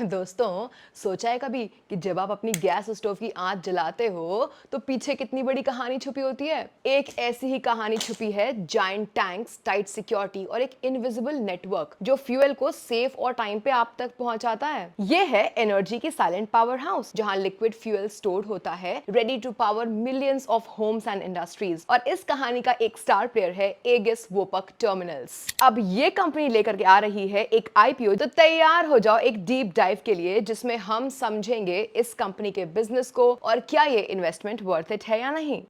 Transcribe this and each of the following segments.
दोस्तों, सोचा है कभी कि जब आप अपनी गैस स्टोव की आंच जलाते हो तो पीछे कितनी बड़ी कहानी छुपी होती है। एक ऐसी ही कहानी छुपी है जायंट टैंक्स, टाइट सिक्योरिटी और एक इनविजिबल नेटवर्क जो फ्यूल को सेफ और टाइम पे आप तक पहुंचाता है। ये है एनर्जी की साइलेंट पावर हाउस, जहां लिक्विड फ्यूल स्टोर होता है, ready to power millions of homes and industries. और इस कहानी का एक स्टार प्लेयर है एगिस वोपक टर्मिनल्स। अब ये कंपनी लेकर के आ रही है एक आईपीओ, तो तैयार हो जाओ एक डीप डाइव के लिए, जिसमें हम समझेंगे इस कंपनी के बिजनेस को और क्या ये इन्वेस्टमेंट वर्थ इट है या नहीं।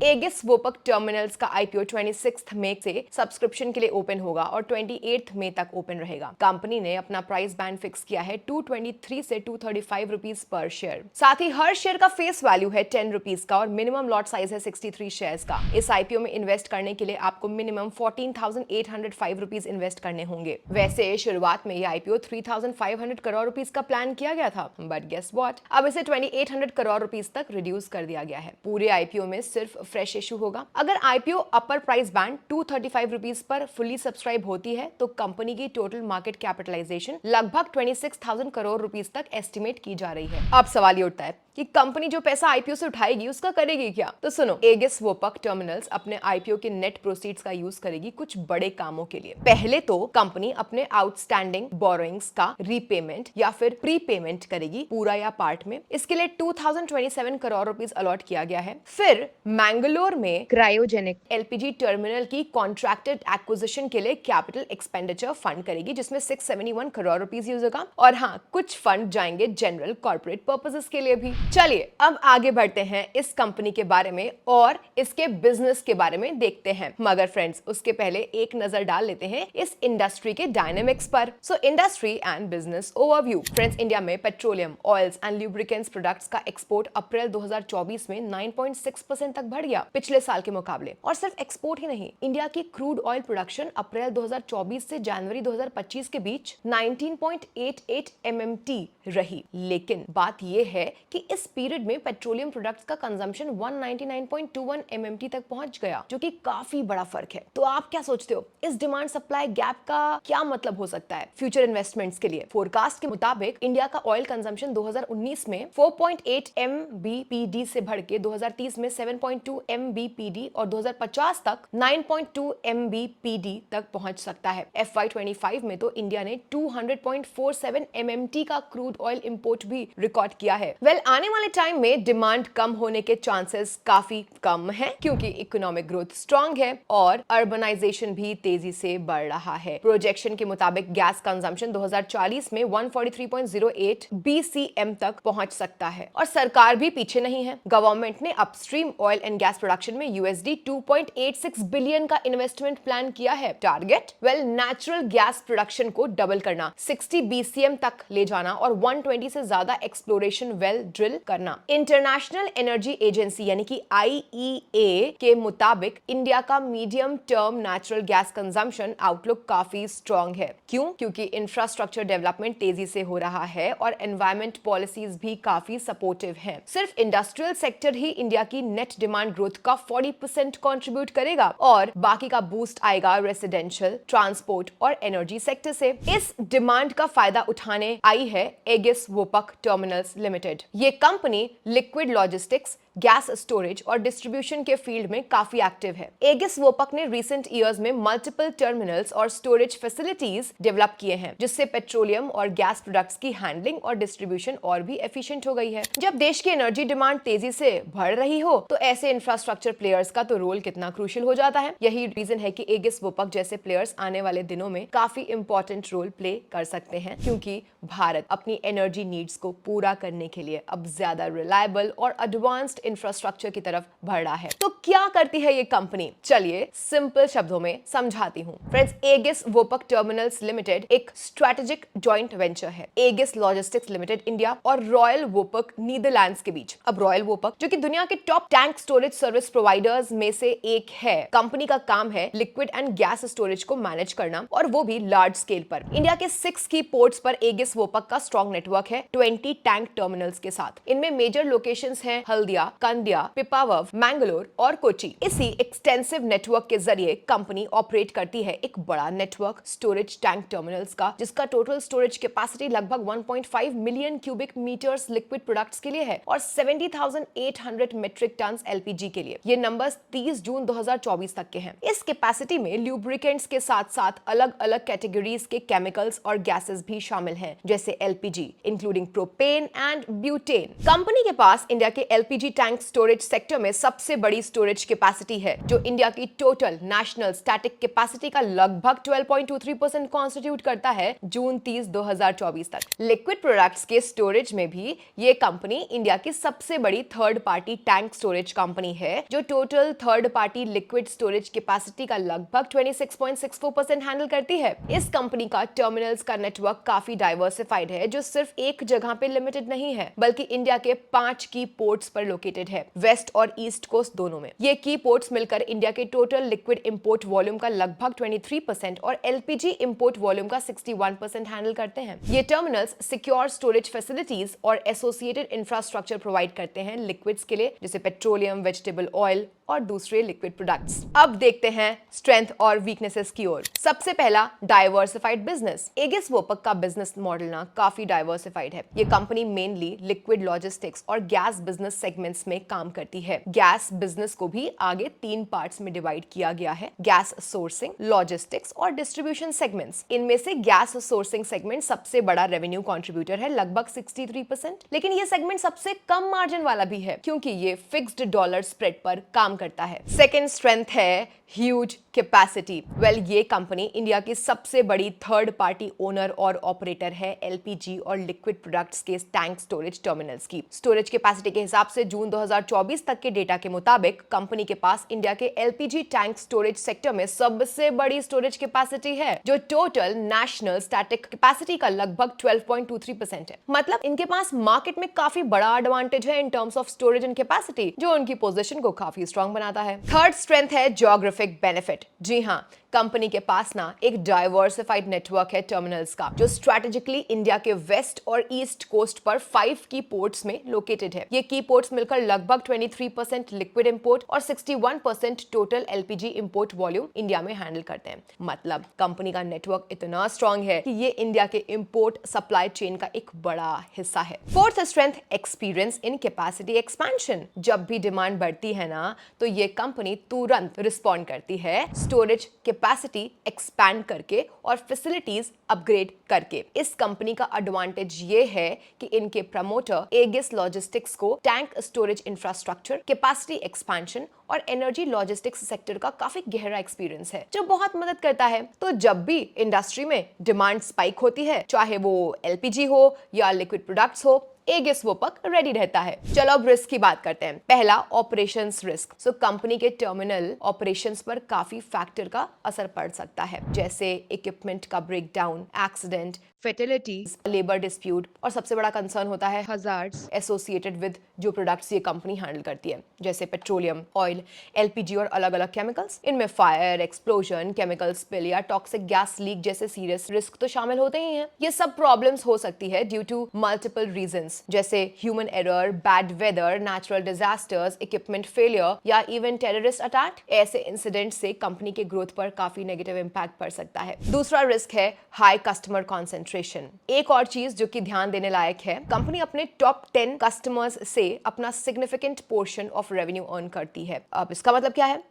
एगिस वोपक टर्मिनल्स का आईपीओ 26 मई से सब्सक्रिप्शन के लिए ओपन होगा और 28 मई तक ओपन रहेगा। कंपनी ने अपना प्राइस बैंड फिक्स किया है 223 से 235 रुपीस पर शेयर। साथ ही हर शेयर का फेस वैल्यू है 10 रुपीस का और मिनिमम लॉट साइज है 63 शेयर्स का। इस आईपीओ में इन्वेस्ट करने के लिए आपको मिनिमम 14,805 रुपीस इन्वेस्ट करने होंगे। वैसे शुरुआत में ये आईपीओ 3,500 करोड़ रुपीस का प्लान किया गया था, बट गेस व्हाट, अब इसे 2,800 करोड़ रुपीस तक रिड्यूस कर दिया गया है। पूरे आईपीओ में सिर्फ फ्रेश इशू होगा। अगर आईपीओ अपर प्राइस बैंड 235 रुपीस पर फुली सब्सक्राइब होती है तो कंपनी की टोटल मार्केट कैपिटलाइजेशन लगभग 26,000 करोड़ रुपीस तक एस्टिमेट की जा रही है। अब सवाल ये उठता है कि कंपनी जो पैसा आईपीओ से उठाएगी उसका करेगी क्या। तो सुनो, एगिस वोपक टर्मिनल्स अपने आईपीओ के नेट प्रोसीड्स का यूज करेगी कुछ बड़े कामों के लिए। पहले तो कंपनी अपने आउटस्टैंडिंग बोरोइंग्स का रीपेमेंट या फिर प्रीपेमेंट करेगी, पूरा या पार्ट में। इसके लिए 2027 करोड़ रुपीस अलॉट किया गया है। फिर मैंगलोर में क्रायोजेनिक एलपीजी टर्मिनल की कॉन्ट्रैक्टेड एक्विजिशन के लिए कैपिटल एक्सपेंडिचर फंड करेगी, जिसमें 671 करोड़ रुपीस यूज होगा। और हाँ, कुछ फंड जाएंगे जनरल कॉर्पोरेट पर्पसेस के लिए भी। चलिए अब आगे बढ़ते हैं इस कंपनी के बारे में और इसके बिजनेस के बारे में देखते हैं। मगर फ्रेंड्स, उसके पहले एक नजर डाल लेते हैं इस इंडस्ट्री के डायनेमिक्स पर। So industry and business overview. Friends, India में petroleum, oils and lubricants products का एक्सपोर्ट अप्रैल 2024 में 9.6% तक बढ़ गया पिछले साल के मुकाबले। और सिर्फ एक्सपोर्ट ही नहीं, इंडिया की क्रूड ऑयल प्रोडक्शन अप्रैल 2024 से जनवरी 2025 के बीच 19.88 MMT रही। लेकिन बात यह है कि इस पीरियड में पेट्रोलियम प्रोडक्ट्स का कंजम्पशन 199.21 MMT तक पहुंच गया, जो कि काफी बड़ा फर्क है। तो आप क्या सोचते हो, इस डिमांड सप्लाई गैप का क्या मतलब हो सकता है फ्यूचर इन्वेस्टमेंट्स के लिए। फोरकास्ट के मुताबिक इंडिया का ऑयल कंजम्पशन 2019 में 4.8 MBPD से बढ़ के 2030 में 7.2 MBPD और 2050 तक 9.2 MBPD तक पहुंच सकता है। FY25 में तो इंडिया ने 200.47 MMT का क्रूड ऑयल इंपोर्ट भी रिकॉर्ड किया है। आने वाले टाइम में डिमांड कम होने के चांसेस काफी कम हैं, क्योंकि इकोनॉमिक ग्रोथ स्ट्रांग है और अर्बनाइजेशन भी तेजी से बढ़ रहा है। प्रोजेक्शन के मुताबिक गैस कंजम्पशन 2040 में 143.08 BCM तक पहुंच सकता है। और सरकार भी पीछे नहीं है। गवर्नमेंट ने upstream oil and gas production में $2.86 बिलियन का इन्वेस्टमेंट प्लान किया है। टारगेट नेचुरल गैस प्रोडक्शन को डबल करना, 60 BCM तक ले जाना और 120 से ज्यादा एक्सप्लोरेशन वेल ड्रिल करना। इंटरनेशनल एनर्जी एजेंसी यानी कि IEA के मुताबिक इंडिया का medium term natural gas consumption outlook काफी स्ट्रांग है। क्यों? क्योंकि इंफ्रास्ट्रक्चर डेवलपमेंट तेजी से हो रहा है और एनवायरमेंट पॉलिसीज भी काफी सपोर्टिव हैं। सिर्फ इंडस्ट्रियल सेक्टर ही इंडिया की नेट डिमांड ग्रोथ का 40% कंट्रीब्यूट करेगा और बाकी का बूस्ट आएगा रेसिडेंशियल, ट्रांसपोर्ट और एनर्जी सेक्टर से। इस डिमांड का फायदा उठाने आई है एगिस वोपक टर्मिनल्स लिमिटेड। ये company liquid logistics, gas storage और डिस्ट्रीब्यूशन के फील्ड में काफी एक्टिव है। एगिस वोपक ने रिसेंट ईयर्स में मल्टीपल टर्मिनल्स और स्टोरेज फैसिलिटीज डेवलप किए हैं, जिससे पेट्रोलियम और गैस प्रोडक्ट्स की हैंडलिंग और डिस्ट्रीब्यूशन और भी एफिशिएंट हो गई है। जब देश की एनर्जी डिमांड तेजी से बढ़ रही हो तो ऐसे इंफ्रास्ट्रक्चर प्लेयर्स का तो रोल कितना क्रूशियल हो जाता है। यही रीजन है कि एगिस वोपक जैसे प्लेयर्स आने वाले दिनों में काफी इंपॉर्टेंट रोल प्ले कर सकते हैं, क्योंकि भारत अपनी एनर्जी नीड्स को पूरा करने के लिए अब ज्यादा रिलायबल और एडवांस्ड इंफ्रास्ट्रक्चर की तरफ बढ़ रहा है। तो क्या करती है ये कंपनी, चलिए सिंपल शब्दों में समझाती हूँ। Friends, Agassiz Vopak terminals limited एक स्ट्रेटेजिक जॉइंट वेंचर है एगिस लॉजिस्टिक्स लिमिटेड इंडिया और रॉयल वोपक नीदरलैंड्स के बीच। अब रॉयल वोपक, जो कि दुनिया के top tank storage service providers में से एक है, कंपनी का काम है लिक्विड एंड गैस स्टोरेज को मैनेज करना, और वो भी लार्ज स्केल पर। इंडिया के 6 की पोर्ट्स पर एगिस एगिस वोपक का स्ट्रॉन्ग नेटवर्क है 20 टैंक टर्मिनल्स के साथ। इनमें मेजर लोकेशंस हैं हल्दिया, कंडिया, पिपावव, मैंगलोर और कोची। इसी एक्सटेंसिव नेटवर्क के जरिए कंपनी ऑपरेट करती है एक बड़ा नेटवर्क स्टोरेज टैंक टर्मिनल्स का, जिसका टोटल स्टोरेज कैपेसिटी लगभग 1.5 million cubic metres liquid products के लिए है और 70,800 मीट्रिक टन एलपीजी के लिए। ये नंबर्स 30 जून 2024 तक के हैं। इस कैपेसिटी में ल्यूब्रिकेंट्स के साथ साथ अलग अलग कैटेगरीज के केमिकल्स और गैसेस भी शामिल हैं, जैसे LPG including propane and butane. Company के पास इंडिया के एलपीजी टैंक स्टोरेज सेक्टर में सबसे बड़ी स्टोरेज कैपेसिटी है, जो इंडिया की टोटल नेशनल स्टैटिक कैपेसिटी का लगभग 12.23% कॉन्स्टिट्यूट करता है जून 30, 2024 तक। लिक्विड प्रोडक्ट्स के स्टोरेज में भी ये कंपनी इंडिया की सबसे बड़ी third party tank storage company है, जो total third party liquid storage capacity का लगभग 26.64% हैंडल करती है। इस कंपनी का टर्मिनल्स का नेटवर्क काफी डाइवर्सिफाइड है, जो सिर्फ एक जगह पे लिमिटेड नहीं है, बल्कि इंडिया के 5 की पोर्ट्स पर लोकेटेड है, वेस्ट और ईस्ट कोस्ट दोनों में। ये की पोर्ट्स मिलकर इंडिया के टोटल लिक्विड इंपोर्ट वॉल्यूम का लगभग 23% और एलपीजी इंपोर्ट वॉल्यूम का 61% हैंडल करते हैं। ये टर्मिनल्स सिक्योर स्टोरेज फैसिलिटीज और एसोसिएटेड इंफ्रास्ट्रक्चर प्रोवाइड करते हैं लिक्विड्स के लिए, जैसे पेट्रोलियम, वेजिटेबल ऑयल और दूसरे लिक्विड प्रोडक्ट्स। अब देखते हैं स्ट्रेंथ और वीकनेसेस की ओर। सबसे पहला, डाइवर्सिफाइड बिजनेस। एगिस वोपक का बिजनेस मॉडल ना काफी डाइवर्सिफाइड है। ये कंपनी मेनली लिक्विड लॉजिस्टिक्स और गैस बिजनेस सेगमेंट्स में काम करती है। गैस बिजनेस को भी आगे 3 पार्ट्स में डिवाइड किया गया है: गैस सोर्सिंग, लॉजिस्टिक्स और डिस्ट्रीब्यूशन सेगमेंट्स। इनमें से गैस सोर्सिंग सेगमेंट सबसे बड़ा रेवेन्यू कंट्रीब्यूटर है, लगभग 63%। लेकिन ये सेगमेंट सबसे कम मार्जिन वाला भी है, क्योंकि ये फिक्स्ड डॉलर स्प्रेड पर काम करता है। सेकेंड स्ट्रेंथ है ह्यूज कैपेसिटी। ये कंपनी इंडिया की सबसे बड़ी थर्ड पार्टी ओनर और ऑपरेटर है एलपीजी और लिक्विड प्रोडक्ट्स के टैंक स्टोरेज टर्मिनल्स की। स्टोरेज कैपेसिटी के हिसाब से जून 2024 तक के डेटा के मुताबिक कंपनी के पास इंडिया के एलपीजी टैंक स्टोरेज सेक्टर में सबसे बड़ी स्टोरेज कैपेसिटी है, जो टोटल नेशनल स्टैटिक कैपेसिटी का लगभग 12.23% है। मतलब इनके पास मार्केट में काफी बड़ा एडवांटेज है in terms of storage and capacity, जो उनकी पोजीशन को काफी स्ट्रांग बनाता है। थर्ड स्ट्रेंथ है ज्योग्राफिक बेनिफिट। जी हां, कंपनी के पास ना एक डाइवर्सिफाइड नेटवर्क है टर्मिनल्स का, जो स्ट्रेटेजिकली इंडिया के वेस्ट और ईस्ट कोस्ट पर 5 की पोर्ट्स में लोकेटेड है। ये की पोर्ट्स मिलकर लगभग 23% लिक्विड इंपोर्ट और 61% total LPG import volume India में हैंडल करते हैं। मतलब कंपनी का नेटवर्क इतना स्ट्रांग है कि ये इंडिया के इंपोर्ट सप्लाई चेन का एक बड़ा हिस्सा है। Fourth strength, experience in capacity expansion. जब भी डिमांड बढ़ती है ना, तो ये कंपनी तुरंत रिस्पॉन्ड करती है, स्टोरेज कैपेसिटी एक्सपैंड करके और फैसिलिटीज अपग्रेड करके। इस कंपनी का एडवांटेज ये है कि इनके प्रमोटर एगिस लॉजिस्टिक्स को tank storage infrastructure, capacity expansion और एनर्जी लॉजिस्टिक्स सेक्टर का काफी गहरा एक्सपीरियंस है, जो बहुत मदद करता है। तो जब भी इंडस्ट्री में डिमांड स्पाइक होती है, चाहे वो एलपीजी हो या लिक्विड प्रोडक्ट्स हो, एगिस वोपक रेडी रहता है। चलो अब रिस्क की बात करते हैं। पहला, ऑपरेशंस रिस्क। कंपनी के टर्मिनल ऑपरेशंस पर काफी फैक्टर का असर पड़ सकता है, जैसे इक्विपमेंट का ब्रेकडाउन, एक्सीडेंट, फेटेलिटीज, लेबर डिस्प्यूट, और सबसे बड़ा कंसर्न होता है हजार्ड्स एसोसिएटेड विद जो प्रोडक्ट्स ये कंपनी हैंडल करती है, जैसे पेट्रोलियम, ऑयल, एलपीजी और अलग अलग केमिकल्स। इनमें फायर, एक्सप्लोजन, केमिकल स्पिल या टॉक्सिक गैस लीक जैसे सीरियस रिस्क तो शामिल होते ही हैं। ये सब प्रॉब्लम्स हो सकती है ड्यू टू मल्टीपल रीजंस, जैसे human error, bad weather, natural disasters, equipment failure या इवन टेररिस्ट अटैक। ऐसे इंसिडेंट से कंपनी के ग्रोथ पर काफी नेगेटिव इंपैक्ट पड़ सकता है। दूसरा रिस्क है हाई कस्टमर कॉन्सेंट्रेशन। एक और चीज जो कि ध्यान देने लायक है, कंपनी अपने टॉप 10 कस्टमर्स से अपना significant portion of revenue earn करती है। अब इसका मतलब क्या है?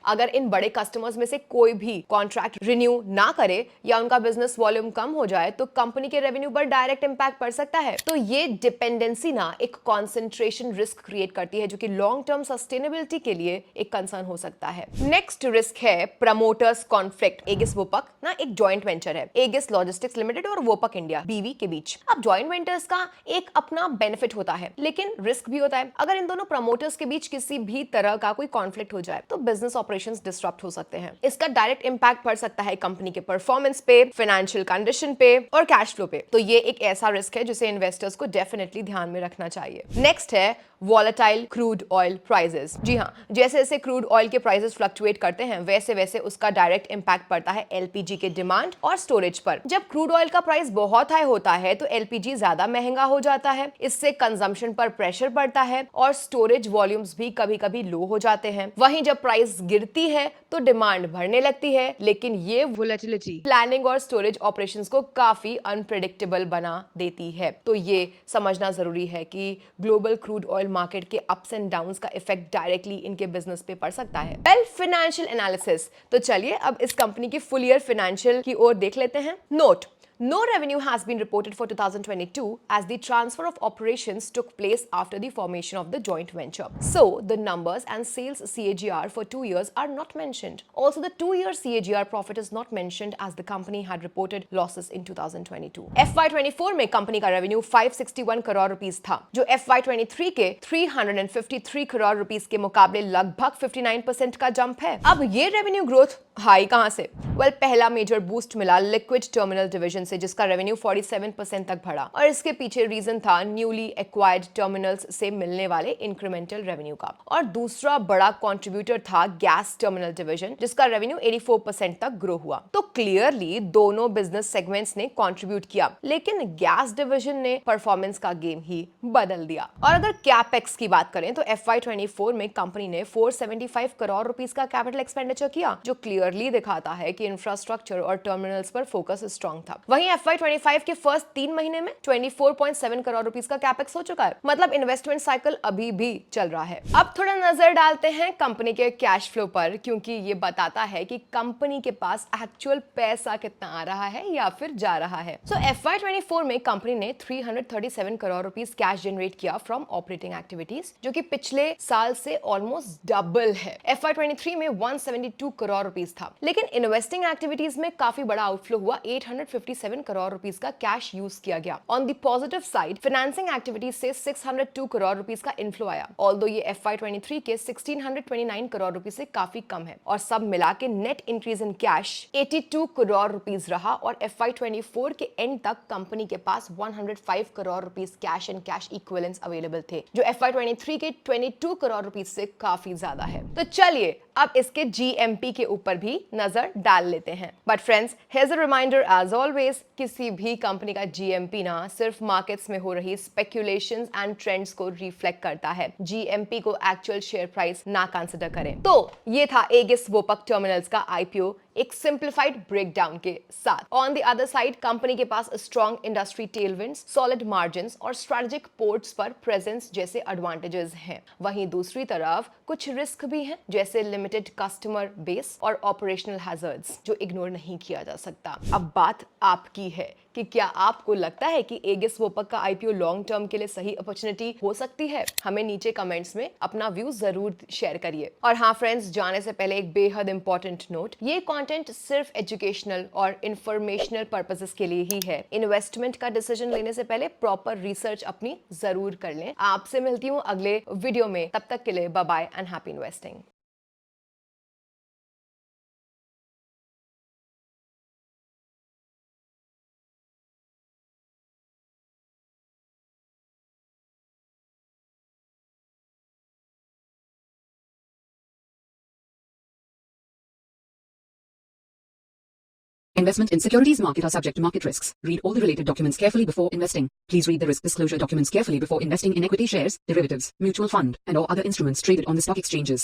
अगर इन बड़े कस्टमर्स में से कोई भी कॉन्ट्रैक्ट रिन्यू ना करे या उनका बिजनेस वॉल्यूम कम हो जाए, तो कंपनी के रेवेन्यू पर डायरेक्ट इंपैक्ट पड़ सकता है। तो ये डिपेंडेंसी ना एक कॉन्सेंट्रेशन रिस्क क्रिएट करती है, जो कि लॉन्ग टर्म सस्टेनेबिलिटी के लिए एक कंसर्न हो सकता है। नेक्स्ट रिस्क है प्रमोटर्स कॉन्फ्लिक्ट। एगिस वोपक ना एक जॉइंट वेंचर है, एगिस लॉजिस्टिक्स लिमिटेड और वोपक इंडिया बीवी के बीच। अब जॉइंट वेंचर्स का एक अपना बेनिफिट होता है, लेकिन रिस्क भी होता है। अगर इन दोनों प्रमोटर्स के बीच किसी भी तरह का कोई कॉन्फ्लिक्ट हो जाए, तो बिजनेस ऑपरेशंस डिस्टर्ब हो सकते हैं। इसका डायरेक्ट इंपैक्ट पड़ सकता है कंपनी के परफॉर्मेंस पे, फाइनेंशियल कंडीशन पे और कैश फ्लो पे। तो ये एक ऐसा रिस्क है जिसे इन्वेस्टर्स को डेफिनेटली ध्यान में रखना चाहिए। नेक्स्ट है वॉलेटाइल क्रूड ऑयल प्राइसेस। जी हाँ, जैसे जैसे क्रूड ऑयल के प्राइसेस फ्लक्चुएट करते हैं वैसे वैसे उसका डायरेक्ट इंपैक्ट पड़ता है एलपीजी के डिमांड और स्टोरेज पर। जब क्रूड ऑयल का प्राइस बहुत हाई होता है तो एलपीजी ज्यादा महंगा हो जाता है, इससे कंजम्पशन पर प्रेशर पड़ता है और स्टोरेज वॉल्यूम्स भी कभी कभी लो हो जाते हैं। वहीं जब प्राइस गिरती है तो डिमांड बढ़ने लगती है, लेकिन ये वोलेटिलिटी प्लानिंग और स्टोरेज ऑपरेशंस को काफी अनप्रेडिक्टेबल बना देती है। तो ये समझना जरूरी है कि ग्लोबल क्रूड ऑयल मार्केट के अप्स एंड डाउन्स का इफेक्ट डायरेक्टली इनके बिजनेस पे पड़ सकता है। Well, financial analysis. तो चलिए अब इस कंपनी की फुल ईयर फाइनेंशियल की ओर देख लेते हैं। Note: No revenue has been reported for 2022 as the transfer of operations took place after the formation of the joint venture. So, the numbers and sales CAGR for 2 years are not mentioned. Also, the 2-year CAGR profit is not mentioned as the company had reported losses in 2022. FY24 में company का revenue 561 crore rupees था, जो FY23 के 353 crore rupees के मुकाबले लगभग 59% का jump है। अब ये रेवेन्यू ग्रोथ हाई कहां से? वेल, पहला मेजर बूस्ट मिला लिक्विड टर्मिनल डिवीजन से, जिसका रेवेन्यू 47% तक बढ़ा और इसके पीछे रीजन था न्यूली एक्वायर्ड टर्मिनल्स से मिलने वाले इंक्रीमेंटल रेवेन्यू का। और दूसरा बड़ा कंट्रीब्यूटर था गैस टर्मिनल डिवीजन, जिसका रेवेन्यू 84% तक ग्रो हुआ। तो क्लियरली दोनों बिजनेस सेगमेंट्स ने कंट्रीब्यूट किया, लेकिन गैस डिवीजन ने परफॉर्मेंस का गेम ही बदल दिया। और अगर कैपेक्स की बात करें तो FY24 में कंपनी ने 475 करोड़ रुपीस का कैपिटल एक्सपेंडिचर किया, जो क्लियरली दिखाता है कि इंफ्रास्ट्रक्चर और टर्मिनल्स पर फोकस स्ट्रांग था। वहीं FY25 के फर्स्ट 3 महीने में 24.7 करोड़ रुपीस का कैपेक्स हो चुका है, मतलब इन्वेस्टमेंट साइकिल अभी भी चल रहा है। अब थोड़ा नजर डालते हैं कंपनी के कैश फ्लो पर, क्योंकि ये बताता है कि कंपनी के पास एक्चुअल पैसा कितना आ रहा है या फिर जा रहा है। सो FY24 में कंपनी ने 337 करोड़ रुपीस कैश जनरेट किया फ्रॉम ऑपरेटिंग एक्टिविटीज, जो कि पिछले साल से ऑलमोस्ट डबल है। FY23 में 172 करोड़ रुपीस था, लेकिन इन्वेस्टिंग एक्टिविटीज में काफी बड़ा आउटफ्लो हुआ, 857 करोड़ रुपीस का कैश यूज किया गया। On the positive side, financing activities से 602 करोड़ रुपीस का इन्फ्लो आया, ऑल्दो ये FY23 के 1629 करोड़ रुपीस से काफी कम है। और सब मिला के net increase in cash 82 crore rupees रहा और FY24 के एंड तक कंपनी के पास 105 crore rupees cash and cash equivalents available थे, जो FY23 के 22 करोड़ रुपीस से काफी ज्यादा है। तो चलिए अब इसके GMP के ऊपर भी नजर डाल लेते हैं। But friends, here's a reminder as always, किसी भी कंपनी का GMP ना सिर्फ मार्केट्स में हो रही स्पेक्यूलेशंस एंड ट्रेंड्स को रिफ्लेक्ट करता है। GMP को एक्चुअल शेयर प्राइस ना कंसिडर करें। तो ये था एगिस वोपक टर्मिनल्स का IPO एक सिंप्लीफाइड ब्रेकडाउन के साथ। On the other side, company के पास strong industry tailwinds, solid margins और स्ट्रेटेजिक पोर्ट्स पर प्रेजेंस जैसे एडवांटेजेस हैं। वहीं दूसरी तरफ कुछ रिस्क भी हैं, जैसे लिमिटेड कस्टमर बेस और ऑपरेशनल हैजर्ड्स, जो इग्नोर नहीं किया जा सकता। अब बात आपकी है कि क्या आपको लगता है कि एगिस वोपक का IPO लॉन्ग टर्म के लिए सही अपॉर्चुनिटी हो सकती है? हमें नीचे कमेंट्स में अपना व्यू जरूर शेयर करिए। और हाँ फ्रेंड्स, जाने से पहले एक बेहद इंपॉर्टेंट नोट, ये कंटेंट सिर्फ एजुकेशनल और इंफॉर्मेशनल पर्पसेस के लिए ही है। इन्वेस्टमेंट का डिसीजन लेने से पहले प्रॉपर रिसर्च अपनी जरूर कर लें। आपसे मिलती हूँ अगले वीडियो में, तब तक के लिए bye bye and happy investing. Investment in securities market are subject to market risks. Read all the related documents carefully before investing. Please read the risk disclosure documents carefully before investing in equity shares, derivatives, mutual fund, and or other instruments traded on the stock exchanges.